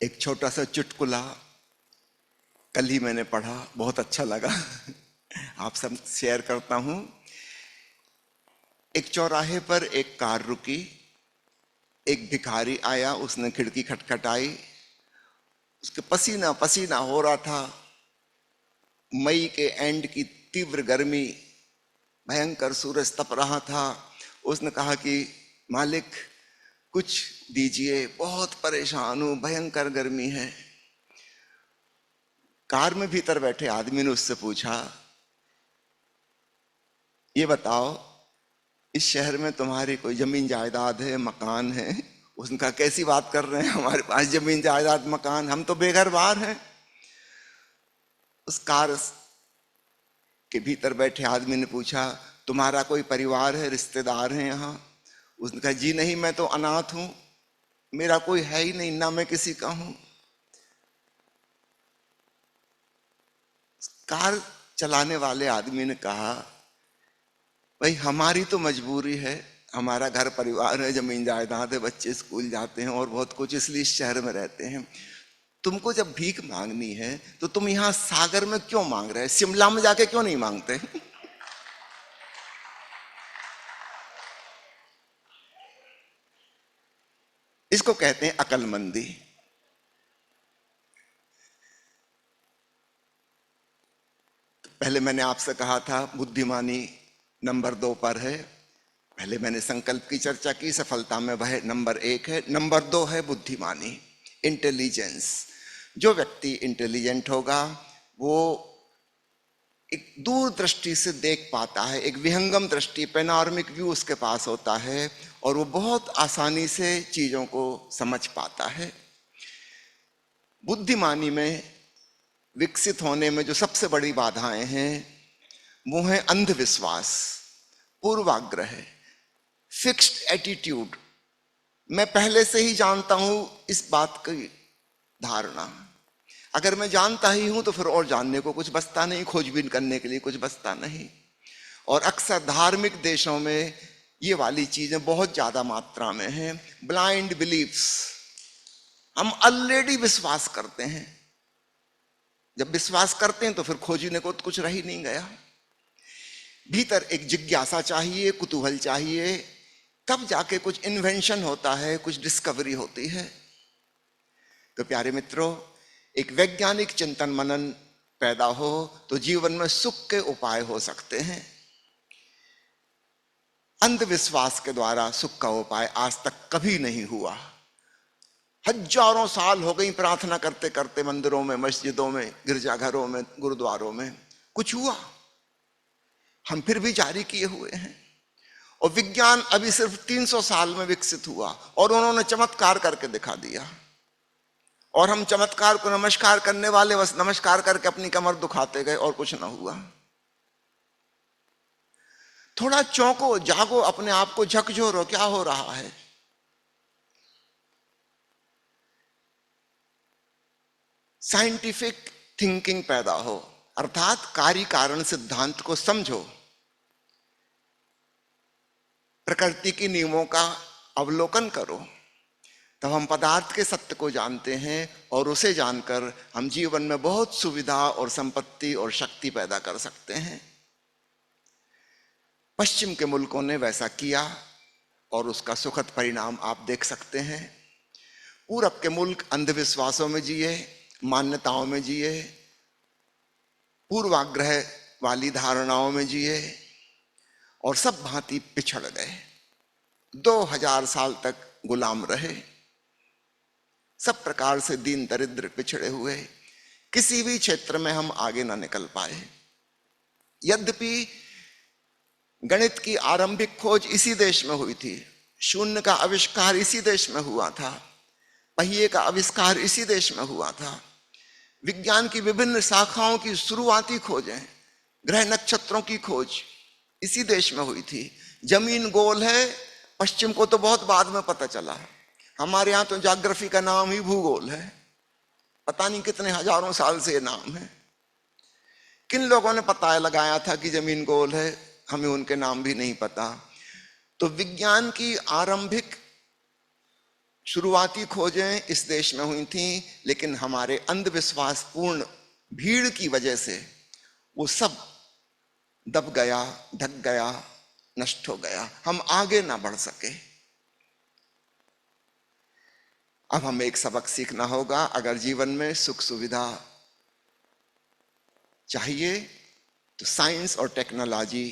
एक छोटा सा चुटकुला कल ही मैंने पढ़ा, बहुत अच्छा लगा। आप सब शेयर करता हूं। एक चौराहे पर एक कार रुकी। एक भिखारी आया, उसने खिड़की खटखटाई। उसके पसीना पसीना हो रहा था। मई के एंड की तीव्र गर्मी, भयंकर सूरज तप रहा था। उसने कहा कि मालिक कुछ दीजिए, बहुत परेशान हूं, भयंकर गर्मी है। कार में भीतर बैठे आदमी ने उससे पूछा, ये बताओ इस शहर में तुम्हारी कोई जमीन जायदाद है, मकान है? उसने कहा कैसी बात कर रहे हैं, हमारे पास जमीन जायदाद मकान, हम तो बेघर बार हैं। उस कार के भीतर बैठे आदमी ने पूछा, तुम्हारा कोई परिवार है, रिश्तेदार है यहाँ? उसने कहा जी नहीं, मैं तो अनाथ हूं, मेरा कोई है ही नहीं, ना मैं किसी का हूं। कार चलाने वाले आदमी ने कहा, भाई हमारी तो मजबूरी है, हमारा घर परिवार है, जमीन जायदाद है, बच्चे स्कूल जाते हैं और बहुत कुछ, इसलिए इस शहर में रहते हैं। तुमको जब भीख मांगनी है तो तुम यहां सागर में क्यों मांग रहे हैं? शिमला में जाके क्यों नहीं मांगते? इसको कहते हैं अकलमंदी। पहले मैंने आपसे कहा था बुद्धिमानी नंबर 2 पर है। पहले मैंने संकल्प की चर्चा की, सफलता में वह नंबर 1 है। नंबर 2 है बुद्धिमानी, इंटेलिजेंस। जो व्यक्ति इंटेलिजेंट होगा वो एक दूरदृष्टि से देख पाता है, एक विहंगम दृष्टि, पैनोरामिक व्यू उसके पास होता है और वो बहुत आसानी से चीजों को समझ पाता है। बुद्धिमानी में विकसित होने में जो सबसे बड़ी बाधाएं हैं वो है अंधविश्वास, पूर्वाग्रह, फिक्स्ड एटीट्यूड। मैं पहले से ही जानता हूं इस बात की धारणा। अगर मैं जानता ही हूं तो फिर और जानने को कुछ बचता नहीं, खोजबीन करने के लिए कुछ बचता नहीं। और अक्सर धार्मिक देशों में ये वाली चीजें बहुत ज्यादा मात्रा में हैं। ब्लाइंड बिलीफ्स, हम ऑलरेडी विश्वास करते हैं। जब विश्वास करते हैं तो फिर खोजने को तो कुछ रह ही नहीं गया। भीतर एक जिज्ञासा चाहिए, कुतूहल चाहिए, तब जाके कुछ इन्वेंशन होता है, कुछ डिस्कवरी होती है। तो प्यारे मित्रों, एक वैज्ञानिक चिंतन मनन पैदा हो तो जीवन में सुख के उपाय हो सकते हैं। अंधविश्वास के द्वारा सुख का उपाय आज तक कभी नहीं हुआ। हजारों साल हो गई प्रार्थना करते करते, मंदिरों में, मस्जिदों में, गिरजाघरों में, गुरुद्वारों में, कुछ हुआ? हम फिर भी जारी किए हुए हैं। और विज्ञान अभी सिर्फ 300 साल में विकसित हुआ और उन्होंने चमत्कार करके दिखा दिया। और हम चमत्कार को नमस्कार करने वाले, बस नमस्कार करके अपनी कमर दुखाते गए और कुछ ना हुआ। थोड़ा चौंको, जागो, अपने आप को झकझोरो, क्या हो रहा है? साइंटिफिक थिंकिंग पैदा हो, अर्थात कार्य कारण सिद्धांत को समझो, प्रकृति के नियमों का अवलोकन करो, तब हम पदार्थ के सत्य को जानते हैं और उसे जानकर हम जीवन में बहुत सुविधा और संपत्ति और शक्ति पैदा कर सकते हैं। पश्चिम के मुल्कों ने वैसा किया और उसका सुखद परिणाम आप देख सकते हैं। पूरब के मुल्क अंधविश्वासों में जिए, मान्यताओं में जिए, पूर्वाग्रह वाली धारणाओं में जिए और सब भांति पिछड़ गए। 2000 साल तक गुलाम रहे, सब प्रकार से दीन दरिद्र पिछड़े हुए, किसी भी क्षेत्र में हम आगे ना निकल पाए। यद्यपि गणित की आरंभिक खोज इसी देश में हुई थी, शून्य का आविष्कार इसी देश में हुआ था, पहिए का आविष्कार इसी देश में हुआ था, विज्ञान की विभिन्न शाखाओं की शुरुआती खोजें, ग्रह नक्षत्रों की खोज इसी देश में हुई थी। जमीन गोल है, पश्चिम को तो बहुत बाद में पता चला। हमारे यहां तो ज्योग्राफी का नाम ही भूगोल है, पता नहीं कितने हजारों साल से ये नाम है। किन लोगों ने पता लगाया था कि जमीन गोल है, हमें उनके नाम भी नहीं पता। तो विज्ञान की आरंभिक शुरुआती खोजें इस देश में हुई थी, लेकिन हमारे अंधविश्वास पूर्ण भीड़ की वजह से वो सब दब गया, ढक गया, नष्ट हो गया। हम आगे ना बढ़ सके। अब हमें एक सबक सीखना होगा। अगर जीवन में सुख सुविधा चाहिए तो साइंस और टेक्नोलॉजी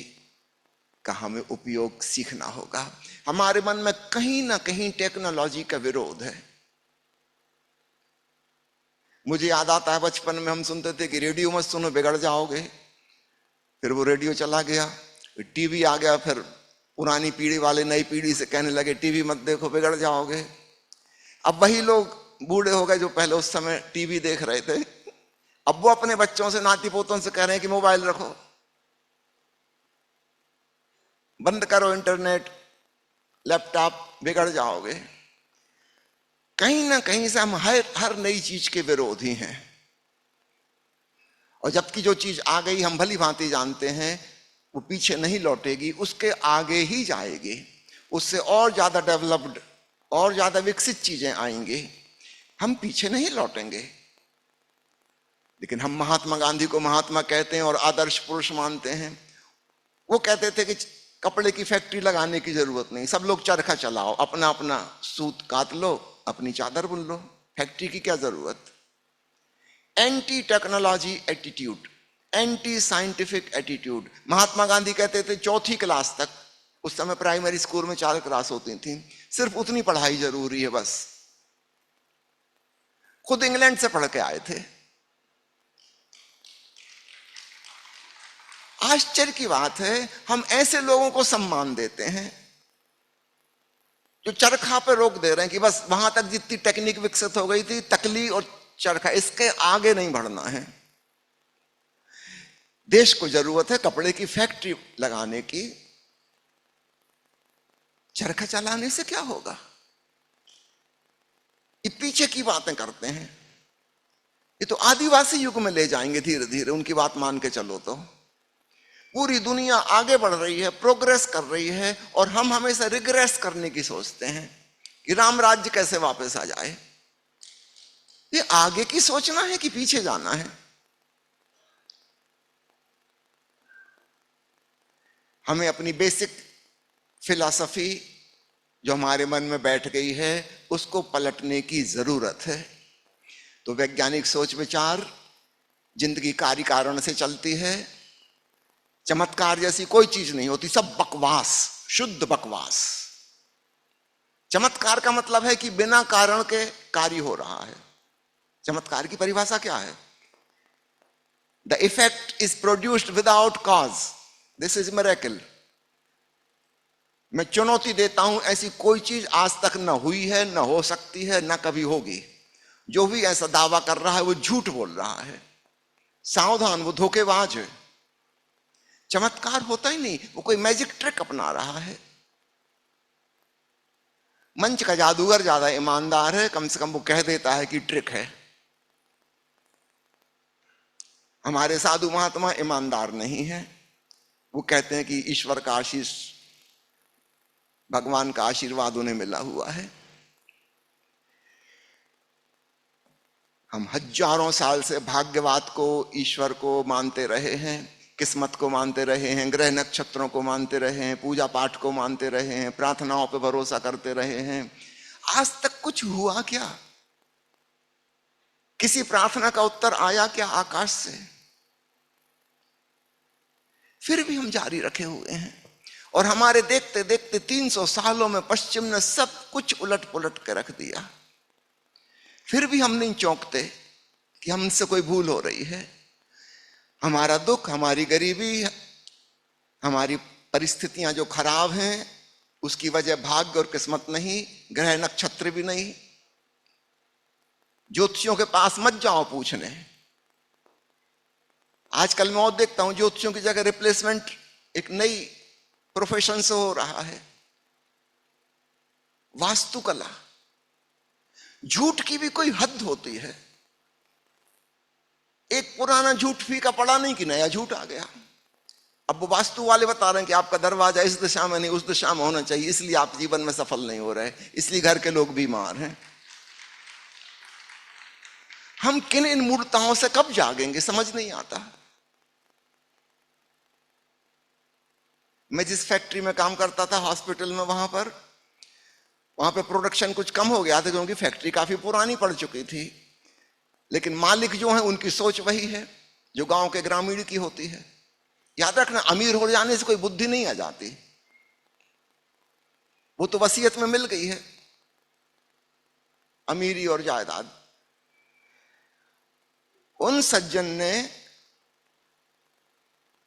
का हमें उपयोग सीखना होगा। हमारे मन में कहीं ना कहीं टेक्नोलॉजी का विरोध है। मुझे याद आता है बचपन में हम सुनते थे कि रेडियो मत सुनो बिगड़ जाओगे। फिर वो रेडियो चला गया, टीवी आ गया, फिर पुरानी पीढ़ी वाले नई पीढ़ी से कहने लगे टीवी मत देखो बिगड़ जाओगे। अब वही लोग बूढ़े हो गए जो पहले उस समय टीवी देख रहे थे, अब वो अपने बच्चों से, नाती पोतों से कह रहे हैं कि मोबाइल रखो, बंद करो इंटरनेट, लैपटॉप, बिगड़ जाओगे। कहीं ना कहीं से हम हर नई चीज के विरोधी हैं। और जबकि जो चीज आ गई हम भली भांति जानते हैं वो पीछे नहीं लौटेगी, उसके आगे ही जाएगी। उससे और ज्यादा डेवलप्ड, और ज्यादा विकसित चीजें आएंगी, हम पीछे नहीं लौटेंगे। लेकिन हम महात्मा गांधी को महात्मा कहते हैं और आदर्श पुरुष मानते हैं। वो कहते थे कि कपड़े की फैक्ट्री लगाने की जरूरत नहीं, सब लोग चरखा चलाओ, अपना अपना सूत काट लो, अपनी चादर बुन लो, फैक्ट्री की क्या जरूरत। Anti technology attitude, anti scientific attitude. Mahatma Gandhi कहते थे चौथी क्लास तक, उस समय प्राइमरी स्कूल में 4 क्लास होती थी, सिर्फ उतनी पढ़ाई जरूरी है बस। खुद इंग्लैंड से पढ़ के आए थे। आश्चर्य की बात है, हम ऐसे लोगों को सम्मान देते हैं जो चरखा पे रोक दे रहे हैं कि बस वहां तक जितनी टेक्निक विकसित हो गई थी, तकली और चरखा, इसके आगे नहीं बढ़ना है। देश को जरूरत है कपड़े की फैक्ट्री लगाने की, चरखा चलाने से क्या होगा। ये पीछे की बातें करते हैं। ये तो आदिवासी युग में ले जाएंगे धीरे धीरे, उनकी बात मान के चलो तो। पूरी दुनिया आगे बढ़ रही है, प्रोग्रेस कर रही है, और हम हमेशा रिग्रेस करने की सोचते हैं कि राम राज्य कैसे वापस आ जाए। ये आगे की सोचना है कि पीछे जाना है। हमें अपनी बेसिक फिलॉसफी जो हमारे मन में बैठ गई है उसको पलटने की जरूरत है। तो वैज्ञानिक सोच विचार, जिंदगी कार्य कारण से चलती है, चमत्कार जैसी कोई चीज नहीं होती, सब बकवास, शुद्ध बकवास। चमत्कार का मतलब है कि बिना कारण के कार्य हो रहा है। चमत्कार की परिभाषा क्या है? The effect is produced without cause, this is miracle. मैं चुनौती देता हूं, ऐसी कोई चीज आज तक न हुई है, न हो सकती है, न कभी होगी। जो भी ऐसा दावा कर रहा है वो झूठ बोल रहा है। सावधान, वो धोखेबाज है। चमत्कार होता ही नहीं, वो कोई मैजिक ट्रिक अपना रहा है। मंच का जादूगर ज्यादा ईमानदार है, कम से कम वो कह देता है कि ट्रिक है। हमारे साधु महात्मा ईमानदार नहीं है, वो कहते हैं कि ईश्वर का आशीष, भगवान का आशीर्वाद उन्हें मिला हुआ है। हम हजारों साल से भाग्यवाद को, ईश्वर को मानते रहे हैं, किस्मत को मानते रहे हैं, ग्रह नक्षत्रों को मानते रहे हैं, पूजा पाठ को मानते रहे हैं, प्रार्थनाओं पर भरोसा करते रहे हैं। आज तक कुछ हुआ क्या? किसी प्रार्थना का उत्तर आया क्या आकाश से? फिर भी हम जारी रखे हुए हैं, और हमारे देखते देखते 300 सालों में पश्चिम ने सब कुछ उलट पुलट के रख दिया। फिर भी हम नहीं चौंकते कि हमसे कोई भूल हो रही है। हमारा दुख, हमारी गरीबी, हमारी परिस्थितियां जो खराब हैं, उसकी वजह भाग्य और किस्मत नहीं, ग्रह नक्षत्र भी नहीं। ज्योतिषियों के पास मत जाओ पूछने। आजकल मैं और देखता हूं ज्योतिषियों की जगह रिप्लेसमेंट एक नई प्रोफेशन से हो रहा है, वास्तुकला। झूठ की भी कोई हद होती है। एक पुराना झूठ फीका पड़ा नहीं कि नया झूठ आ गया। अब वो वास्तु वाले बता रहे हैं कि आपका दरवाजा इस दिशा में नहीं उस दिशा में होना चाहिए, इसलिए आप जीवन में सफल नहीं हो रहे, इसलिए घर के लोग बीमार हैं। हम किन इन मूर्ताओं से कब जागेंगे, समझ नहीं आता। मैं जिस फैक्ट्री में काम करता था हॉस्पिटल में, वहां पे प्रोडक्शन कुछ कम हो गया था क्योंकि फैक्ट्री काफी पुरानी पड़ चुकी थी, लेकिन मालिक जो है उनकी सोच वही है जो गांव के ग्रामीण की होती है। याद रखना, अमीर हो जाने से कोई बुद्धि नहीं आ जाती, वो तो वसीयत में मिल गई है, अमीरी और जायदाद। उन सज्जन ने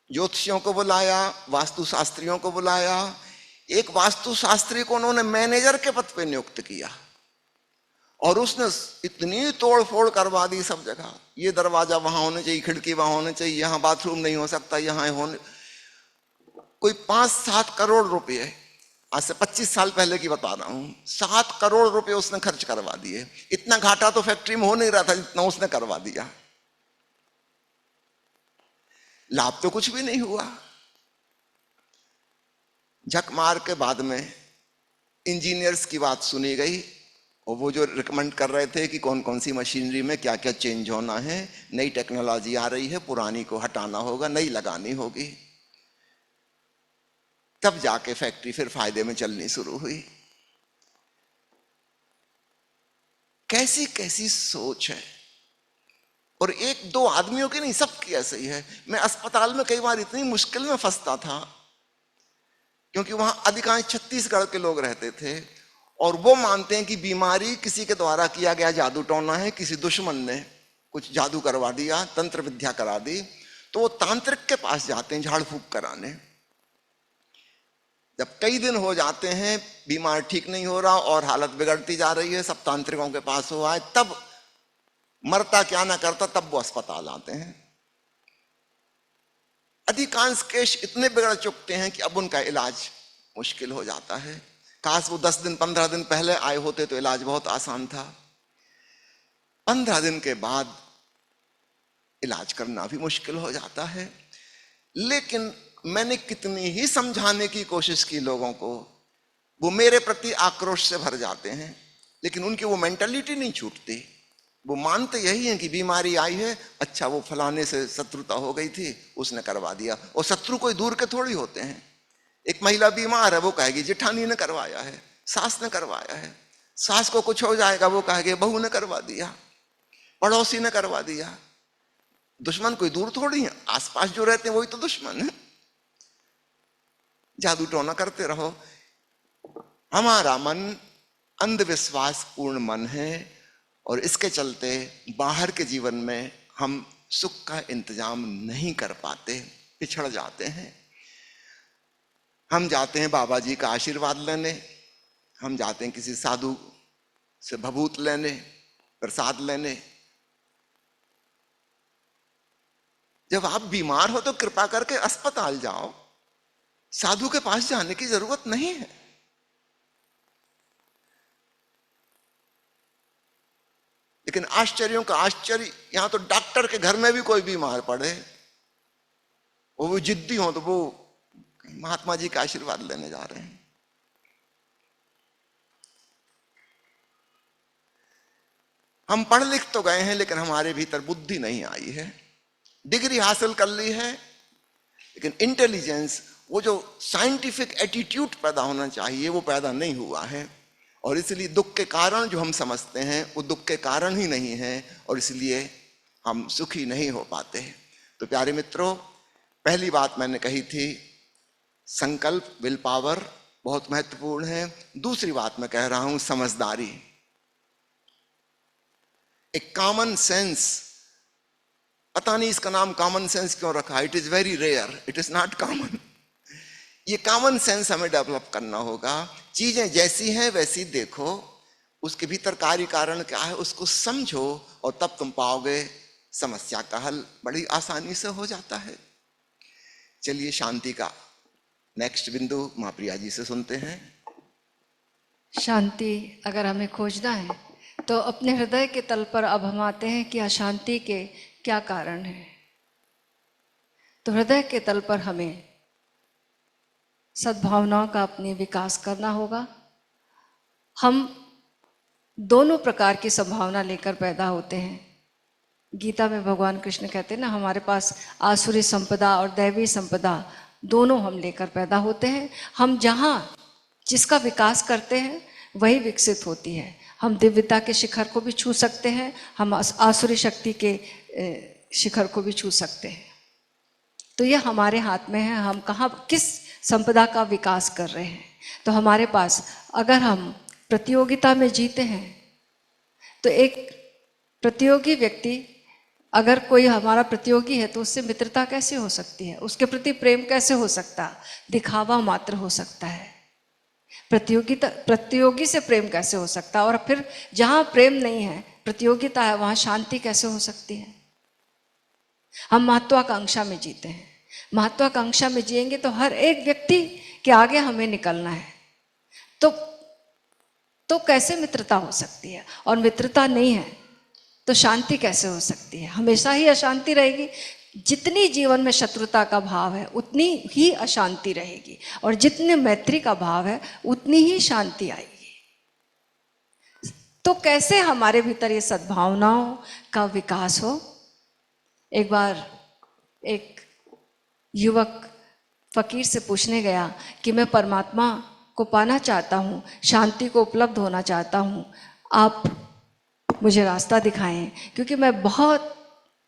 ज्योतिषियों को बुलाया, वास्तुशास्त्रियों को बुलाया। एक वास्तुशास्त्री को उन्होंने मैनेजर के पद पे नियुक्त किया और उसने इतनी तोड़ फोड़ करवा दी सब जगह। ये दरवाजा वहां होना चाहिए, खिड़की वहां होना चाहिए, यहां बाथरूम नहीं हो सकता, यहां होने। कोई 5-7 करोड़ रुपए, आज से 25 साल पहले की बता रहा हूं, 7 करोड़ रुपए उसने खर्च करवा दिए। इतना घाटा तो फैक्ट्री में हो नहीं रहा था जितना उसने करवा दिया। लाभ तो कुछ भी नहीं हुआ। झक मार के बाद में इंजीनियर्स की बात सुनी गई और वो जो रिकमेंड कर रहे थे कि कौन कौन सी मशीनरी में क्या क्या चेंज होना है, नई टेक्नोलॉजी आ रही है, पुरानी को हटाना होगा, नई लगानी होगी, तब जाके फैक्ट्री फिर फायदे में चलनी शुरू हुई। कैसी कैसी सोच है। और एक दो आदमियों की नहीं, सबकी ऐसे ही है। मैं अस्पताल में कई बार इतनी मुश्किल में फंसता था क्योंकि वहां अधिकांश छत्तीसगढ़ के लोग रहते थे और वो मानते हैं कि बीमारी किसी के द्वारा किया गया जादू टोना है, किसी दुश्मन ने कुछ जादू करवा दिया, तंत्र विद्या करा दी। तो वो तांत्रिक के पास जाते हैं झाड़ फूक कराने। जब कई दिन हो जाते हैं, बीमार ठीक नहीं हो रहा और हालत बिगड़ती जा रही है, सब तांत्रिकों के पास हो आए, तब मरता क्या ना करता, तब वो अस्पताल आते हैं। अधिकांश केस इतने बिगड़ चुकते हैं कि अब उनका इलाज मुश्किल हो जाता है। काश वो 10 दिन 15 दिन पहले आए होते तो इलाज बहुत आसान था। 15 दिन के बाद इलाज करना भी मुश्किल हो जाता है। लेकिन मैंने कितनी ही समझाने की कोशिश की लोगों को, वो मेरे प्रति आक्रोश से भर जाते हैं, लेकिन उनकी वो मेंटालिटी नहीं छूटती। वो मानते यही है कि बीमारी आई है, अच्छा वो फलाने से शत्रुता हो गई थी, उसने करवा दिया। और शत्रु कोई दूर के थोड़ी होते हैं। एक महिला बीमार है, वो कहेगी जेठानी ने करवाया है, सास ने करवाया है। सास को कुछ हो जाएगा, वो कहेगी बहू ने करवा दिया, पड़ोसी ने करवा दिया। दुश्मन कोई दूर थोड़ी है, आसपास जो रहते हैं वही तो दुश्मन है। जादू टोना करते रहो। हमारा मन अंधविश्वास पूर्ण मन है और इसके चलते बाहर के जीवन में हम सुख का इंतजाम नहीं कर पाते, पिछड़ जाते हैं। हम जाते हैं बाबा जी का आशीर्वाद लेने, हम जाते हैं किसी साधु से भभूत लेने, प्रसाद लेने। जब आप बीमार हो तो कृपा करके अस्पताल जाओ, साधु के पास जाने की जरूरत नहीं है। लेकिन आश्चर्यों का आश्चर्य, यहां तो डॉक्टर के घर में भी कोई बीमार पड़े, वो जिद्दी हो तो वो महात्मा जी का आशीर्वाद लेने जा रहे हैं। हम पढ़ लिख तो गए हैं लेकिन हमारे भीतर बुद्धि नहीं आई है। डिग्री हासिल कर ली है लेकिन इंटेलिजेंस, वो जो साइंटिफिक एटीट्यूड पैदा होना चाहिए, वो पैदा नहीं हुआ है। और इसलिए दुख के कारण जो हम समझते हैं वो दुख के कारण ही नहीं है और इसलिए हम सुखी नहीं हो पाते। तो प्यारे मित्रों, पहली बात मैंने कही थी, संकल्प, विल पावर बहुत महत्वपूर्ण है। दूसरी बात मैं कह रहा हूं, समझदारी, एक कॉमन सेंस। पता नहीं इसका नाम कॉमन सेंस क्यों रखा, it is very rare, it is not common. ये कॉमन सेंस हमें डेवलप करना होगा। चीजें जैसी हैं वैसी देखो, उसके भीतर कार्य कारण क्या है उसको समझो और तब तुम पाओगे समस्या का हल बड़ी आसानी से हो जाता है। चलिए शांति का नेक्स्ट बिंदु मां प्रिया जी से सुनते हैं। शांति अगर हमें खोजना है तो अपने हृदय के तल पर अब हम आते हैं कि अशांति के क्या कारण है। तो हृदय के तल पर हमें सद्भावनाओं का अपने विकास करना होगा। हम दोनों प्रकार की संभावना लेकर पैदा होते हैं। गीता में भगवान कृष्ण कहते हैं ना, हमारे पास आसुरी संपदा और दैवी संपदा दोनों हम लेकर पैदा होते हैं। हम जहाँ जिसका विकास करते हैं वही विकसित होती है। हम दिव्यता के शिखर को भी छू सकते हैं, हम आसुरी शक्ति के शिखर को भी छू सकते हैं। तो यह हमारे हाथ में है, हम कहाँ किस संपदा का विकास कर रहे हैं। तो हमारे पास, अगर हम प्रतियोगिता में जीते हैं तो एक प्रतियोगी व्यक्ति, अगर कोई हमारा प्रतियोगी है तो उससे मित्रता कैसे हो सकती है, उसके प्रति प्रेम कैसे हो सकता, दिखावा मात्र हो सकता है। प्रतियोगी से प्रेम कैसे हो सकता, और फिर जहाँ प्रेम नहीं है, प्रतियोगिता है, वहाँ शांति कैसे हो सकती है। हम महत्वाकांक्षा में जीते हैं। महत्वाकांक्षा में जिएंगे तो हर एक व्यक्ति के आगे हमें निकलना है। तो कैसे मित्रता हो सकती है, और मित्रता नहीं है तो शांति कैसे हो सकती है। हमेशा ही अशांति रहेगी। जितनी जीवन में शत्रुता का भाव है उतनी ही अशांति रहेगी, और जितने मैत्री का भाव है उतनी ही शांति आएगी। तो कैसे हमारे भीतर ये सद्भावनाओं का विकास हो। एक बार एक युवक फकीर से पूछने गया कि मैं परमात्मा को पाना चाहता हूँ, शांति को उपलब्ध होना चाहता हूँ, आप मुझे रास्ता दिखाएं, क्योंकि मैं बहुत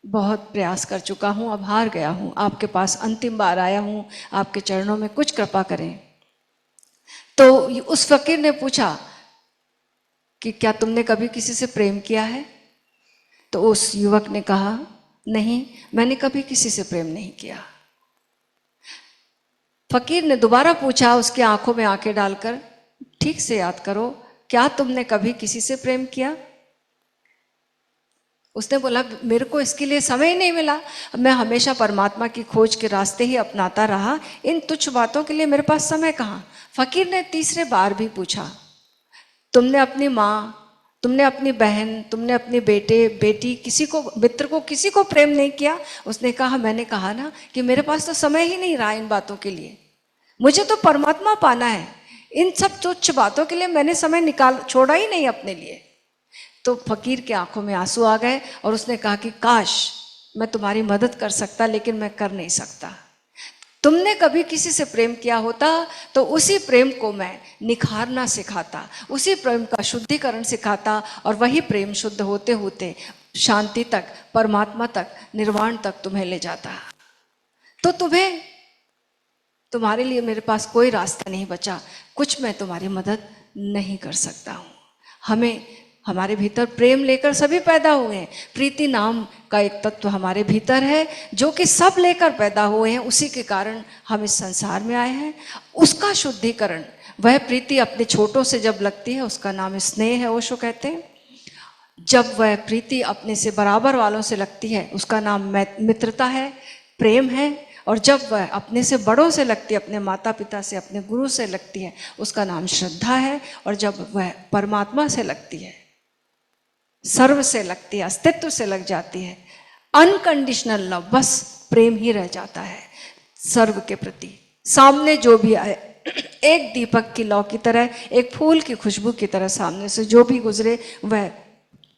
बहुत प्रयास कर चुका हूँ, अब हार गया हूँ, आपके पास अंतिम बार आया हूँ, आपके चरणों में कुछ कृपा करें। तो उस फकीर ने पूछा कि क्या तुमने कभी किसी से प्रेम किया है। तो उस युवक ने कहा, नहीं, मैंने कभी किसी से प्रेम नहीं किया। फकीर ने दोबारा पूछा, उसकी आंखों में आंखें डालकर, ठीक से याद करो, क्या तुमने कभी किसी से प्रेम किया। उसने बोला, मेरे को इसके लिए समय ही नहीं मिला, मैं हमेशा परमात्मा की खोज के रास्ते ही अपनाता रहा, इन तुच्छ बातों के लिए मेरे पास समय कहाँ। फकीर ने तीसरे बार भी पूछा, तुमने अपनी माँ, तुमने अपनी बहन, तुमने अपने बेटे बेटी, किसी को, मित्र को, किसी को प्रेम नहीं किया। उसने कहा, मैंने कहा ना कि मेरे पास तो समय ही नहीं रहा इन बातों के लिए, मुझे तो परमात्मा पाना है, इन सब तुच्छ बातों के लिए मैंने समय छोड़ा ही नहीं अपने लिए। तो फकीर के आंखों में आंसू आ गए और उसने कहा कि काश मैं तुम्हारी मदद कर सकता, लेकिन मैं कर नहीं सकता। तुमने कभी किसी से प्रेम किया होता तो उसी प्रेम को मैं निखारना सिखाता, उसी प्रेम का शुद्धिकरण सिखाता, और वही प्रेम शुद्ध होते होते शांति तक, परमात्मा तक, निर्वाण तक तुम्हें ले जाता। तो तुम्हारे लिए मेरे पास कोई रास्ता नहीं बचा, कुछ मैं तुम्हारी मदद नहीं कर सकता हूँ। हमारे भीतर प्रेम लेकर सभी पैदा हुए हैं। प्रीति नाम का एक तत्व हमारे भीतर है जो कि सब लेकर पैदा हुए हैं, उसी के कारण हम इस संसार में आए हैं। उसका शुद्धिकरण, वह प्रीति अपने छोटों से जब लगती है उसका नाम स्नेह है, ओशो कहते हैं। जब वह प्रीति अपने से बराबर वालों से लगती है उसका नाम मित्रता है, प्रेम है। और जब वह अपने से बड़ों से लगती है, अपने माता पिता से, अपने गुरु से लगती है, उसका नाम श्रद्धा है। और जब वह परमात्मा से लगती है, सर्व से लगती है, अस्तित्व से लग जाती है, अनकंडीशनल लव, बस प्रेम ही रह जाता है सर्व के प्रति। सामने जो भी आए, एक दीपक की लौ की तरह, एक फूल की खुशबू की तरह सामने से जो भी गुजरे वह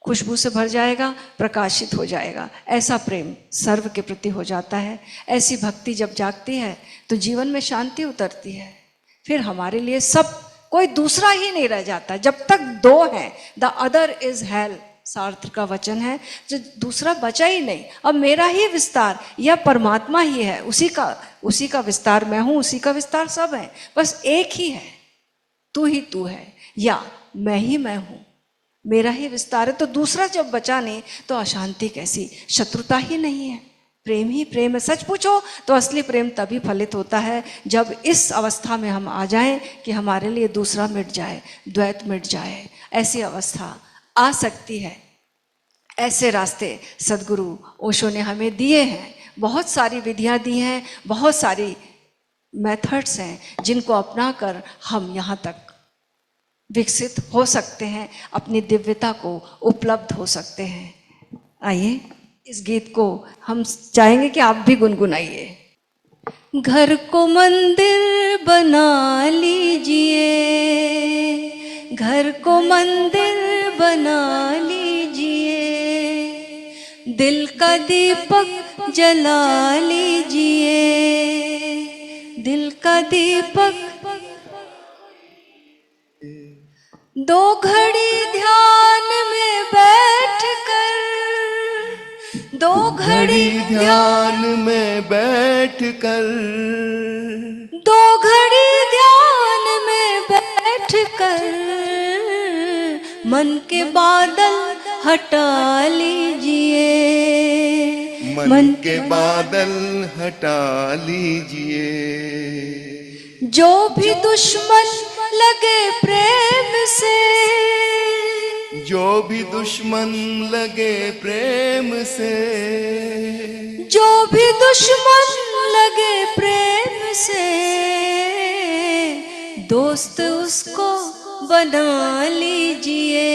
खुशबू से भर जाएगा, प्रकाशित हो जाएगा। ऐसा प्रेम सर्व के प्रति हो जाता है। ऐसी भक्ति जब जागती है तो जीवन में शांति उतरती है। फिर हमारे लिए सब, कोई दूसरा ही नहीं रह जाता। जब तक दो हैं, the other is hello, Sartre का वचन है, जो दूसरा बचा ही नहीं। अब मेरा ही विस्तार या परमात्मा ही है, उसी का विस्तार मैं हूं, उसी का विस्तार सब है, बस एक ही है, तू ही तू है या मैं ही मैं हूं, मेरा ही विस्तार है। तो दूसरा जब बचा नहीं तो अशांति कैसी, शत्रुता ही नहीं है, प्रेम ही प्रेम है। सच पूछो तो असली प्रेम तभी फलित होता है जब इस अवस्था में हम आ जाएं कि हमारे लिए दूसरा मिट जाए, द्वैत मिट जाए। ऐसी अवस्था आ सकती है। ऐसे रास्ते सद्गुरु ओशो ने हमें दिए हैं। बहुत सारी विधियां दी हैं, बहुत सारी मेथड्स हैं जिनको अपनाकर हम यहाँ तक विकसित हो सकते हैं, अपनी दिव्यता को उपलब्ध हो सकते हैं। आइए इस गीत को हम चाहेंगे कि आप भी गुनगुनाइए। घर को मंदिर बना लीजिए, घर को मंदिर बना लीजिए, दिल का दीपक जला लीजिए, दिल का दीपक। दो घड़ी ध्यान में बैठ कर, दो घड़ी ध्यान में बैठ कर, दो घड़ी ध्यान में बैठ कर, मन के बादल हटा लीजिए, मन के बादल हटा लीजिए। जो भी दुश्मन लगे प्रेम से, जो भी दुश्मन लगे प्रेम से, जो भी दुश्मन लगे प्रेम से, दोस्त उसको बना लीजिए,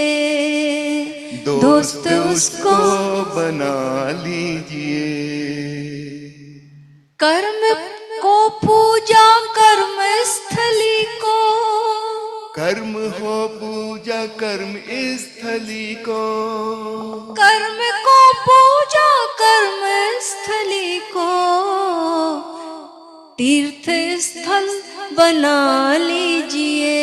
दोस्त उसको बना लीजिए। कर्म को पूजा कर्म स्थली को, कर्म हो पूजा कर्म स्थली को, कर्म को पूजा कर्म स्थली को, तीर्थ स्थल बना लीजिए,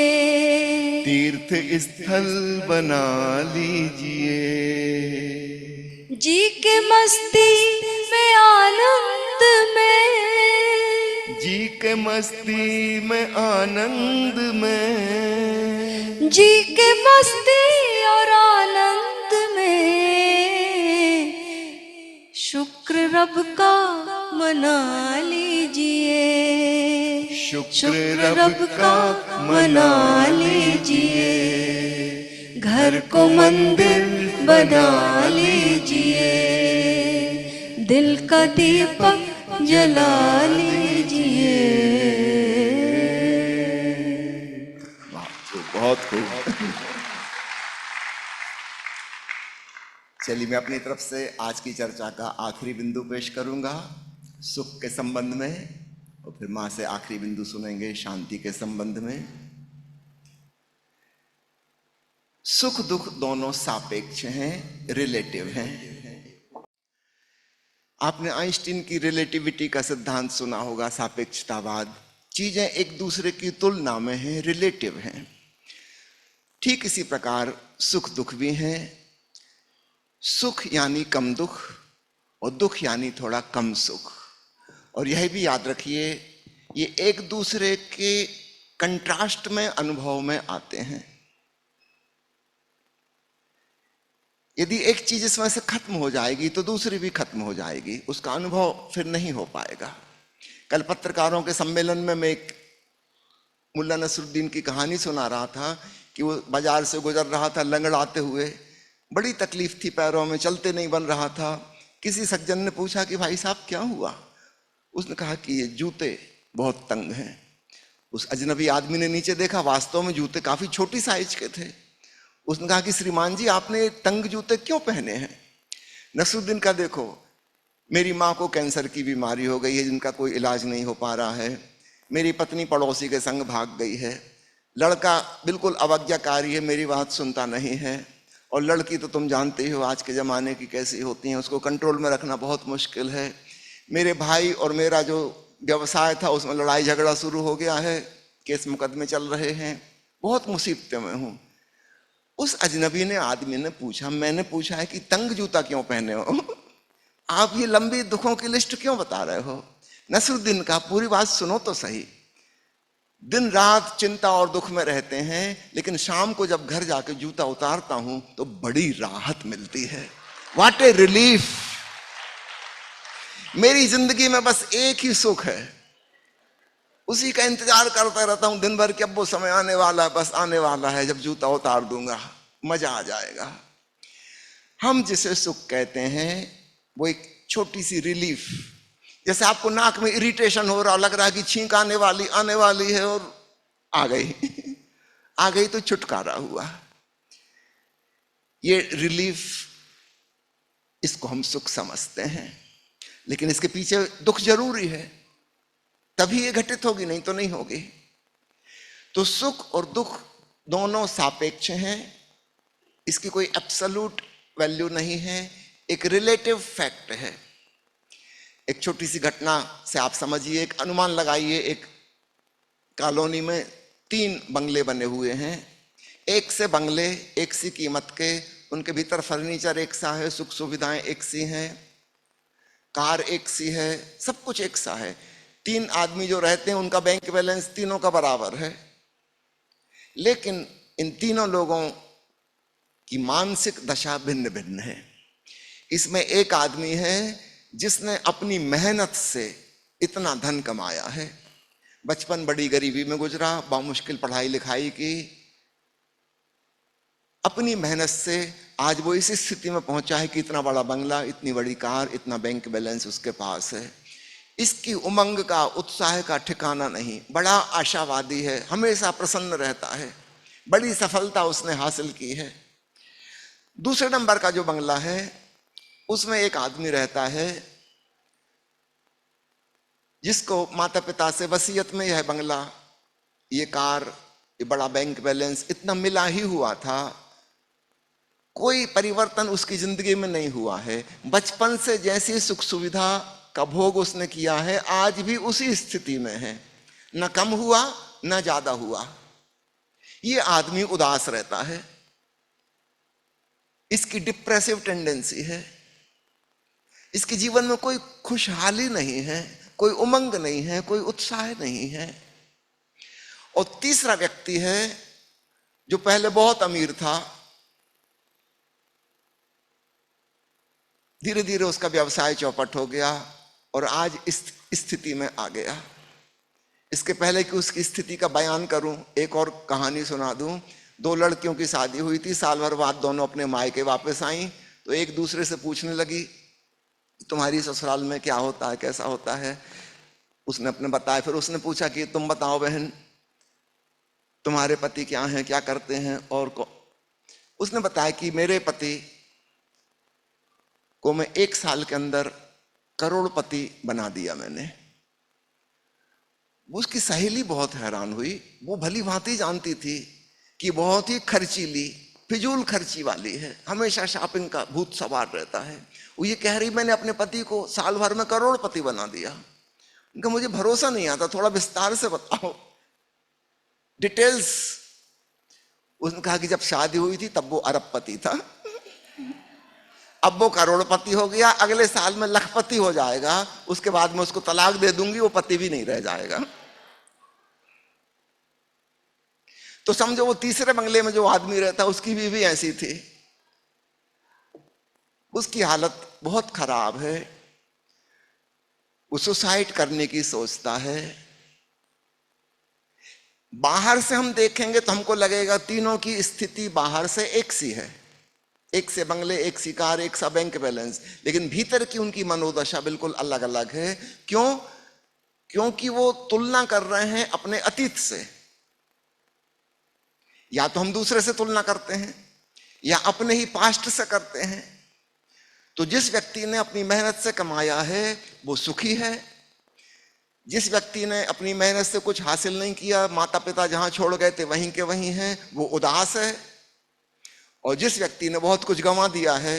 तीर्थ स्थल बना लीजिए। जी के मस्ती में आनंद में, जी के मस्ती में आनंद में, जी के मस्ती और आनंद में, शुक्र रब का मना लीजिए, शुक्र रब का मना लीजिए। घर को मंदिर बना लीजिए, दिल का दीपक जला लीजिए। बहुत खूब। चलिए मैं अपनी तरफ से आज की चर्चा का आखिरी बिंदु पेश करूंगा सुख के संबंध में, और फिर मां से आखिरी बिंदु सुनेंगे शांति के संबंध में। सुख दुख दोनों सापेक्ष हैं, रिलेटिव हैं। आपने आइंस्टीन की रिलेटिविटी का सिद्धांत सुना होगा, सापेक्षतावाद। चीजें एक दूसरे की तुलना में हैं, रिलेटिव हैं। ठीक इसी प्रकार सुख दुख भी हैं। सुख यानी कम दुख और दुख यानी थोड़ा कम सुख। और यह भी याद रखिए, ये एक दूसरे के कंट्रास्ट में अनुभव में आते हैं। यदि एक चीज इसमें से खत्म हो जाएगी तो दूसरी भी खत्म हो जाएगी, उसका अनुभव फिर नहीं हो पाएगा। कल पत्रकारों के सम्मेलन में मैं एक मुल्ला नसरुद्दीन की कहानी सुना रहा था कि वो बाजार से गुजर रहा था लंगड़ाते हुए, बड़ी तकलीफ थी, पैरों में चलते नहीं बन रहा था। किसी सज्जन ने पूछा कि भाई साहब क्या हुआ? उसने कहा कि ये जूते बहुत तंग हैं। उस अजनबी आदमी ने नीचे देखा, वास्तव में जूते काफी छोटी साइज के थे। उसने कहा कि श्रीमान जी आपने तंग जूते क्यों पहने हैं? नसरुद्दीन का देखो, मेरी माँ को कैंसर की बीमारी हो गई है जिनका कोई इलाज नहीं हो पा रहा है। मेरी पत्नी पड़ोसी के संग भाग गई है। लड़का बिल्कुल अवज्ञाकारी है, मेरी बात सुनता नहीं है। और लड़की तो तुम जानते ही हो आज के ज़माने की कैसी होती हैं, उसको कंट्रोल में रखना बहुत मुश्किल है। मेरे भाई और मेरा जो व्यवसाय था उसमें लड़ाई झगड़ा शुरू हो गया है, केस मुकदमे चल रहे हैं, बहुत मुसीबतों में हूँ। उस अजनबी ने आदमी ने पूछा, मैंने पूछा है कि तंग जूता क्यों पहने हो? आप ये लंबी दुखों की लिस्ट क्यों बता रहे हो? नसरुद्दीन का पूरी बात सुनो तो सही। दिन रात चिंता और दुख में रहते हैं, लेकिन शाम को जब घर जाके जूता उतारता हूं तो बड़ी राहत मिलती है। What A relief. मेरी जिंदगी में बस एक ही सुख है, उसी का इंतजार करता रहता हूं दिन भर कि अब वो समय आने वाला है, बस आने वाला है जब जूता उतार दूंगा, मजा आ जाएगा। हम जिसे सुख कहते हैं वो एक छोटी सी रिलीफ, जैसे आपको नाक में इरिटेशन हो रहा, लग रहा है कि छींक आने वाली है और आ गई आ गई तो छुटकारा हुआ। ये रिलीफ, इसको हम सुख समझते हैं, लेकिन इसके पीछे दुख जरूरी है। तभी ये घटित होगी, नहीं तो नहीं होगी। तो सुख और दुख दोनों सापेक्ष हैं, इसकी कोई एब्सोल्यूट वैल्यू नहीं है, एक रिलेटिव फैक्ट है। एक छोटी सी घटना से आप समझिए, एक अनुमान लगाइए। एक कॉलोनी में 3 बंगले बने हुए हैं। एक से बंगले एक सी कीमत के, उनके भीतर फर्नीचर एक सा है, सुख सुविधाएं एक सी हैं, कार एक सी है, सब कुछ एक सा है। 3 आदमी जो रहते हैं उनका बैंक बैलेंस तीनों का बराबर है। लेकिन इन तीनों लोगों की मानसिक दशा भिन्न भिन्न है। इसमें एक आदमी है जिसने अपनी मेहनत से इतना धन कमाया है, बचपन बड़ी गरीबी में गुजरा, बहुत मुश्किल पढ़ाई लिखाई की, अपनी मेहनत से आज वो इस स्थिति में पहुंचा है कि इतना बड़ा बंगला, इतनी बड़ी कार, इतना बैंक बैलेंस उसके पास है। इसकी उमंग का, उत्साह का ठिकाना नहीं, बड़ा आशावादी है, हमेशा प्रसन्न रहता है, बड़ी सफलता उसने हासिल की है। दूसरे नंबर का जो बंगला है उसमें एक आदमी रहता है जिसको माता पिता से वसीयत में यह बंगला, ये कार, ये बड़ा बैंक बैलेंस इतना मिला ही हुआ था, कोई परिवर्तन उसकी जिंदगी में नहीं हुआ है। बचपन से जैसी सुख सुविधा का भोग उसने किया है, आज भी उसी स्थिति में है, न कम हुआ न ज्यादा हुआ। ये आदमी उदास रहता है, इसकी डिप्रेसिव टेंडेंसी है, इसके जीवन में कोई खुशहाली नहीं है, कोई उमंग नहीं है, कोई उत्साह नहीं है। और तीसरा व्यक्ति है जो पहले बहुत अमीर था, धीरे धीरे उसका व्यवसाय चौपट हो गया और आज इस स्थिति में आ गया। इसके पहले कि उसकी स्थिति का बयान करूं, एक और कहानी सुना दूं। 2 लड़कियों की शादी हुई थी, साल भर बाद दोनों अपने मायके वापस आई, तो एक दूसरे से पूछने लगी तुम्हारी ससुराल में क्या होता है, कैसा होता है। उसने अपने बताया, फिर उसने पूछा कि तुम बताओ बहन, तुम्हारे पति क्या हैं, क्या करते हैं। और उसने बताया कि मेरे पति को मैं 1 साल के अंदर करोड़पति बना दिया मैंने। उसकी सहेली बहुत हैरान हुई, वो भली भांति जानती थी कि बहुत ही खर्चीली, फिजूल खर्ची वाली है, हमेशा शॉपिंग का भूत सवार रहता है। वो ये कह रही मैंने अपने पति को साल भर में करोड़पति बना दिया। उनका मुझे भरोसा नहीं आता, थोड़ा विस्तार से बताओ, डिटेल्स। उसने कहा कि जब शादी हुई थी तब वो अरबपति था, अब वो करोड़पति हो गया, अगले साल में लखपति हो जाएगा, उसके बाद में उसको तलाक दे दूंगी, वो पति भी नहीं रह जाएगा। तो समझो वो तीसरे बंगले में जो आदमी रहता उसकी बीवी ऐसी थी, उसकी हालत बहुत खराब है, वो सुसाइड करने की सोचता है। बाहर से हम देखेंगे तो हमको लगेगा तीनों की स्थिति बाहर से एक सी है, एक से बंगले, एक सी कार, एक सा बैंक बैलेंस, लेकिन भीतर की उनकी मनोदशा बिल्कुल अलग अलग है। क्यों? क्योंकि वो तुलना कर रहे हैं अपने अतीत से। या तो हम दूसरे से तुलना करते हैं या अपने ही पास्ट से करते हैं। तो जिस व्यक्ति ने अपनी मेहनत से कमाया है वो सुखी है, जिस व्यक्ति ने अपनी मेहनत से कुछ हासिल नहीं किया, माता पिता जहां छोड़ गए थे वहीं के वहीं हैं, वो उदास है। और जिस व्यक्ति ने बहुत कुछ गंवा दिया है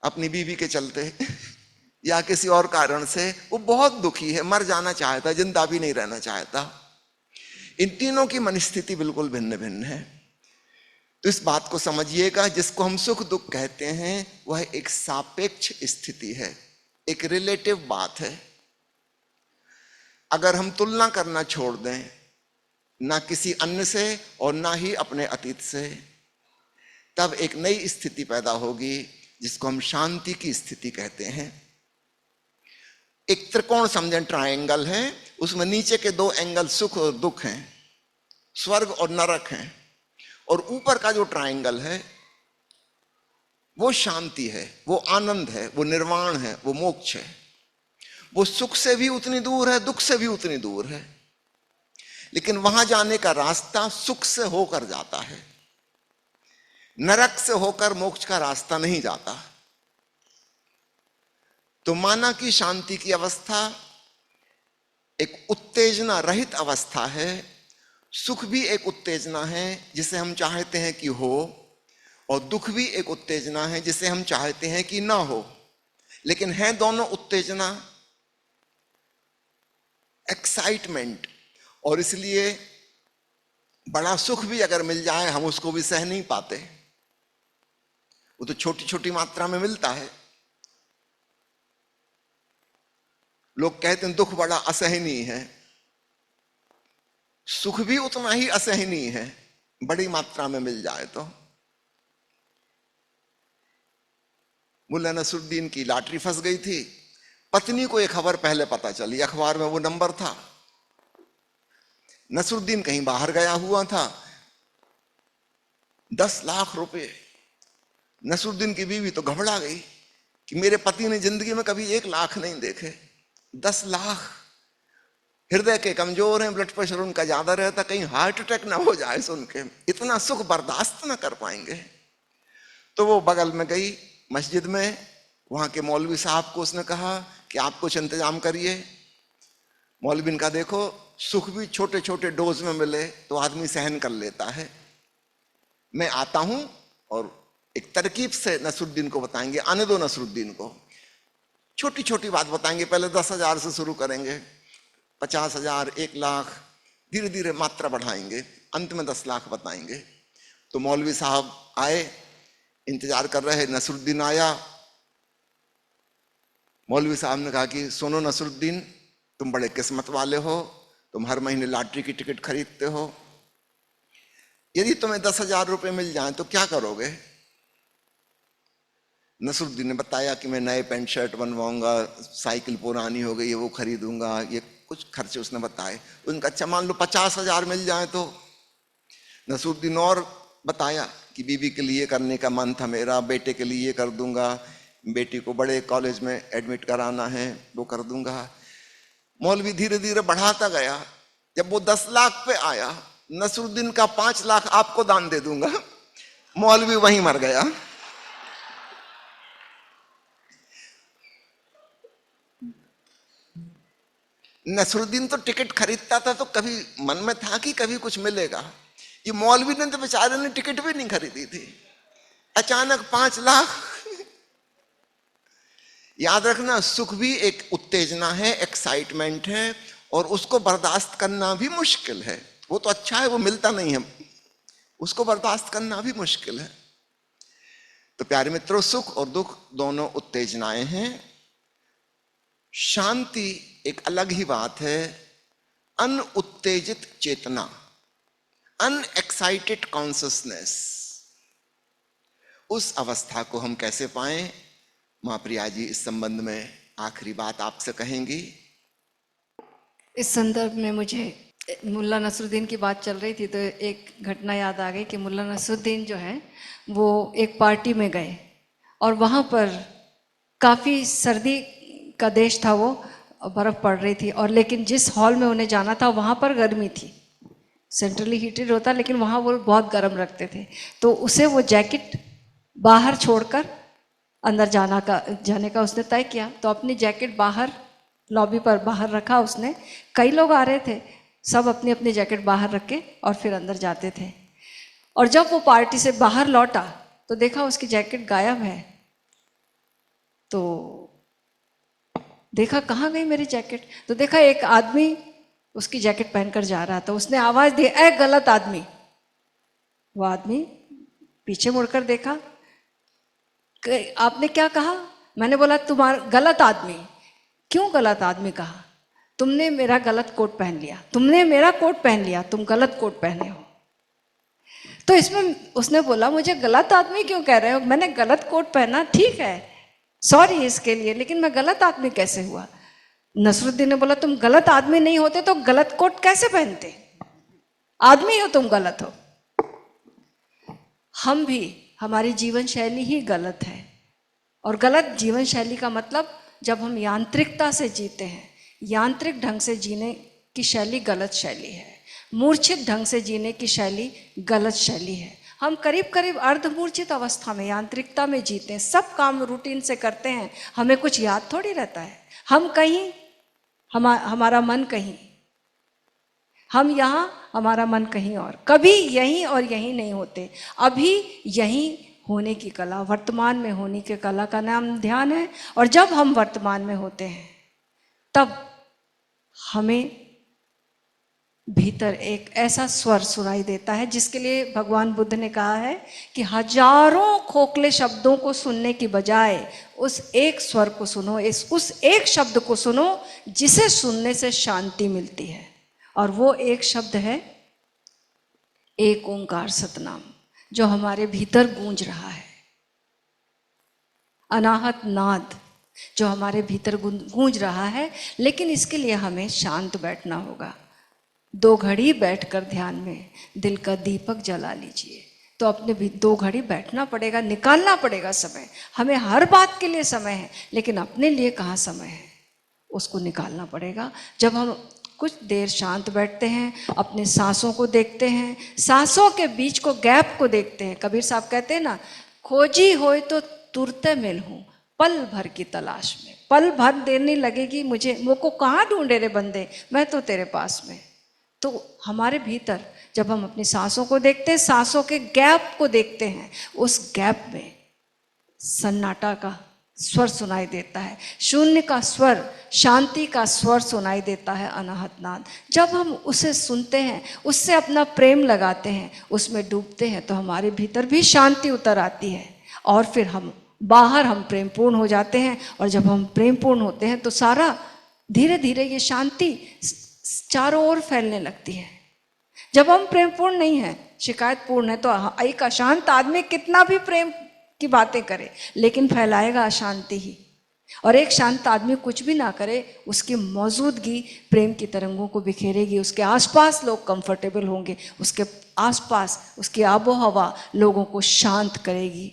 अपनी बीवी के चलते या किसी और कारण से, वो बहुत दुखी है, मर जाना चाहता, जिंदा भी नहीं रहना चाहता। इन तीनों की मनस्थिति बिल्कुल भिन्न भिन्न है। तो इस बात को समझिएगा, जिसको हम सुख दुख कहते हैं वह एक सापेक्ष स्थिति है, एक रिलेटिव बात है। अगर हम तुलना करना छोड़ दें, ना किसी अन्य से और ना ही अपने अतीत से, तब एक नई स्थिति पैदा होगी जिसको हम शांति की स्थिति कहते हैं। एक त्रिकोण समझें, ट्रायंगल है, उसमें नीचे के 2 एंगल सुख और दुख हैं, स्वर्ग और नरक हैं, और ऊपर का जो ट्रायंगल है वो शांति है, वो आनंद है, वो निर्वाण है, वो मोक्ष है। वो सुख से भी उतनी दूर है, दुख से भी उतनी दूर है, लेकिन वहां जाने का रास्ता सुख से होकर जाता है, नरक से होकर मोक्ष का रास्ता नहीं जाता। तो माना कि शांति की अवस्था एक उत्तेजना रहित अवस्था है, सुख भी एक उत्तेजना है जिसे हम चाहते हैं कि हो, और दुख भी एक उत्तेजना है जिसे हम चाहते हैं कि ना हो, लेकिन है दोनों उत्तेजना एक्साइटमेंट। और इसलिए बड़ा सुख भी अगर मिल जाए हम उसको भी सह नहीं पाते, वो तो छोटी छोटी मात्रा में मिलता है। लोग कहते हैं दुख बड़ा असहनीय है, सुख भी उतना ही असहनीय है बड़ी मात्रा में मिल जाए तो। मुल्ला नसरुद्दीन की लॉटरी फंस गई थी, पत्नी को एक खबर पहले पता चली, अखबार में वो नंबर था। नसरुद्दीन कहीं बाहर गया हुआ था, 10 लाख रुपए। नसरुद्दीन की बीवी तो घबरा गई कि मेरे पति ने जिंदगी में कभी 1 लाख नहीं देखे, 10 लाख। हृदय के कमजोर हैं, ब्लड प्रेशर उनका ज्यादा रहता, कहीं हार्ट अटैक ना हो जाए सुन के, इतना सुख बर्दाश्त ना कर पाएंगे। तो वो बगल में गई मस्जिद में, वहां के मौलवी साहब को उसने कहा कि आप कुछ इंतजाम करिए। मौलवी ने कहा देखो सुख भी छोटे छोटे डोज में मिले तो आदमी सहन कर लेता है, मैं आता हूं और एक तरकीब से नसरुद्दीन को बताएंगे, आने दो नसरुद्दीन को, छोटी छोटी बात बताएंगे, पहले 10,000 से शुरू करेंगे, 50,000, 1 लाख, धीरे धीरे मात्रा बढ़ाएंगे, अंत में 10 लाख बताएंगे। तो मौलवी साहब आए, इंतजार कर रहे, नसरुद्दीन आया। मौलवी साहब ने कहा कि सुनो नसरुद्दीन, तुम बड़े किस्मत वाले हो, तुम हर महीने लॉटरी की टिकट खरीदते हो, यदि तुम्हें 10,000 रुपए मिल जाएं तो क्या करोगे? नसरुद्दीन ने बताया कि मैं नए पैंट शर्ट बनवाऊंगा, साइकिल पुरानी हो गई है वो खरीदूंगा, ये कुछ खर्चे उसने बताए। उनका अच्छा मान लो 50,000 मिल जाए तो। नसरुद्दीन और बताया कि बीवी के लिए करने का मन था मेरा, बेटे के लिए कर दूंगा, बेटी को बड़े कॉलेज में एडमिट कराना है वो कर दूंगा। मौलवी धीरे धीरे बढ़ाता गया, जब वो 10 लाख पे आया, नसरुद्दीन का 5 लाख आपको दान दे दूंगा, मौलवी वहीं मर गया। नसरुद्दीन तो टिकट खरीदता था तो कभी मन में था कि कभी कुछ मिलेगा, ये मौलवी ने तो बेचारे ने टिकट भी नहीं खरीदी थी, अचानक 5 लाख। याद रखना सुख भी एक उत्तेजना है, एक्साइटमेंट है, और उसको बर्दाश्त करना भी मुश्किल है। वो तो अच्छा है, वो मिलता नहीं है, उसको बर्दाश्त करना भी मुश्किल है। तो प्यारे मित्रों, सुख और दुख दोनों उत्तेजनाएं हैं। शांति एक अलग ही बात है, अनउत्तेजित चेतना, अनएक्साइटेड कॉन्शियसनेस। उस अवस्था को हम कैसे पाएं? मां प्रिया जी इस संबंध में आखिरी बात आपसे कहेंगी। इस संदर्भ में मुझे मुल्ला नसरुद्दीन की बात चल रही थी तो एक घटना याद आ गई कि मुल्ला नसरुद्दीन जो है वो एक पार्टी में गए और वहाँ पर काफ़ी सर्दी का देश था, वो बर्फ़ पड़ रही थी, और लेकिन जिस हॉल में उन्हें जाना था वहाँ पर गर्मी थी, सेंट्रली हीटेड होता लेकिन वहाँ वो बहुत गर्म रखते थे। तो उसे वो जैकेट बाहर छोड़कर अंदर जाने का उसने तय किया। तो अपनी जैकेट बाहर लॉबी पर बाहर रखा उसने। कई लोग आ रहे थे, सब अपनी अपनी जैकेट बाहर रख के और फिर अंदर जाते थे। और जब वो पार्टी से बाहर लौटा तो देखा उसकी जैकेट गायब है। तो देखा कहाँ गई मेरी जैकेट, तो देखा एक आदमी उसकी जैकेट पहनकर जा रहा था। उसने आवाज दी, ए गलत आदमी। वो आदमी पीछे मुड़कर देखा, आपने क्या कहा? मैंने बोला तुम्हारा गलत आदमी। क्यों गलत आदमी कहा? तुमने मेरा गलत कोट पहन लिया, तुमने मेरा कोट पहन लिया, तुम गलत कोट पहने हो। तो इसमें उसने बोला मुझे गलत आदमी क्यों कह रहे हो? मैंने गलत कोट पहना, ठीक है, सॉरी इसके लिए, लेकिन मैं गलत आदमी कैसे हुआ? नसरुद्दीन ने बोला तुम गलत आदमी नहीं होते तो गलत कोट कैसे पहनते? आदमी हो तुम, गलत हो। हम भी, हमारी जीवन शैली ही गलत है। और गलत जीवन शैली का मतलब जब हम यांत्रिकता से जीते हैं, यांत्रिक ढंग से जीने की शैली गलत शैली है। मूर्छित ढंग से जीने की शैली गलत शैली है। हम करीब करीब अर्धमूर्छित अवस्था में, यांत्रिकता में जीते हैं, सब काम रूटीन से करते हैं, हमें कुछ याद थोड़ी रहता है। हम कहीं, हमारा मन कहीं, हम यहाँ, हमारा मन कहीं और, कभी यहीं और यहीं नहीं होते। अभी यहीं होने की कला, वर्तमान में होने की कला का नाम ध्यान है। और जब हम वर्तमान में होते हैं तब हमें भीतर एक ऐसा स्वर सुनाई देता है जिसके लिए भगवान बुद्ध ने कहा है कि हजारों खोखले शब्दों को सुनने की बजाय उस एक स्वर को सुनो, उस एक शब्द को सुनो जिसे सुनने से शांति मिलती है। और वो एक शब्द है एक ओंकार सतनाम, जो हमारे भीतर गूंज रहा है। अनाहत नाद जो हमारे भीतर गूंज रहा है। लेकिन इसके लिए हमें शांत बैठना होगा। 2 घड़ी बैठकर ध्यान में दिल का दीपक जला लीजिए। तो अपने भी 2 घड़ी बैठना पड़ेगा, निकालना पड़ेगा समय। हमें हर बात के लिए समय है, लेकिन अपने लिए कहाँ समय है, उसको निकालना पड़ेगा। जब हम कुछ देर शांत बैठते हैं, अपने सांसों को देखते हैं, सांसों के बीच को, गैप को देखते हैं। कबीर साहब कहते हैं ना, खोजी होए तो तुरते मिल हूँ, पल भर की तलाश में। पल भर देर नहीं लगेगी मुझको कहाँ ढूंढे रे बंदे, मैं तो तेरे पास में। तो हमारे भीतर जब हम अपनी सांसों को देखते हैं, सांसों के गैप को देखते हैं, उस गैप में सन्नाटा का स्वर सुनाई देता है, शून्य का स्वर, शांति का स्वर सुनाई देता है, अनाहत नाद। जब हम उसे सुनते हैं, उससे अपना प्रेम लगाते हैं, उसमें डूबते हैं, तो हमारे भीतर भी शांति उतर आती है। और फिर हम बाहर हम प्रेमपूर्ण हो जाते हैं। और जब हम प्रेमपूर्ण होते हैं तो सारा धीरे धीरे ये शांति चारों ओर फैलने लगती है। जब हम प्रेमपूर्ण नहीं हैं, शिकायतपूर्ण है, तो एक अशांत आदमी कितना भी प्रेम की बातें करे, लेकिन फैलाएगा अशांति ही। और एक शांत आदमी कुछ भी ना करे, उसकी मौजूदगी प्रेम की तरंगों को बिखेरेगी। उसके आसपास लोग कंफर्टेबल होंगे, उसके आसपास उसकी आबो हवा लोगों को शांत करेगी।